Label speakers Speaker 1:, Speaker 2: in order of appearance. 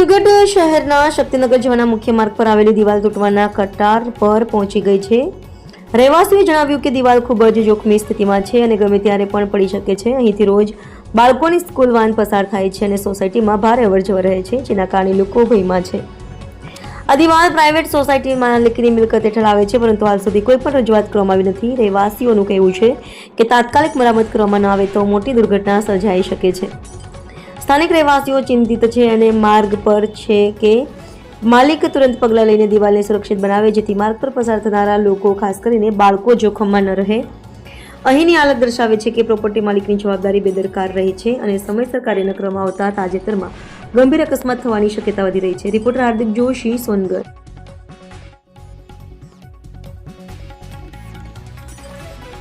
Speaker 1: સુરગઢ શહેરના શક્તિનગર જવાના મુખ્ય માર્ગ પર આવેલી દિવાલ તૂટવાના કટાર પર પહોંચી ગઈ છે। રહેવાસીઓએ જણાવ્યું કે દિવાલ ખૂબ જ જોખમી સ્થિતિમાં છે અને ગમે ત્યારે પણ પડી શકે છે। અહીંથી રોજ બાળકોની સ્કૂલ વાન પસાર થાય છે અને સોસાયટીમાં ભારે અવરજવર રહે છે, જેના કારણે લોકો ભયમાં છે। આ દિવાલ પ્રાઇવેટ સોસાયટી માલિકીની મિલકત હેઠળ આવે છે, પરંતુ હાલ સુધી કોઈ પણ રજૂઆત કરવામાં આવી નથી। રહેવાસીઓનું કહેવું છે કે તાત્કાલિક મરામત કરવામાં ન આવે તો મોટી દુર્ઘટના સર્જાઈ શકે છે। સ્થાનિક રહેવાસીઓ ચિંતિત છે અને માર્ગ પર છે કે માલિક તુરંત પગલાં લઈને દિવાલને સુરક્ષિત બનાવે, જેથી માર્ગ પર પસાર થનારા લોકો, ખાસ કરીને બાળકો, જોખમમાં ન રહે। અહીંની હાલત દર્શાવે છે કે પ્રોપર્ટી માલિકની જવાબદારી બેદરકાર રહી છે અને સમયસર કાર્ય ન કરવામાં આવતા તાજેતરમાં ગંભીર અકસ્માત થવાની શક્યતા વધી રહી છે। રિપોર્ટર હાર્દિક જોશી, સોનગઢ।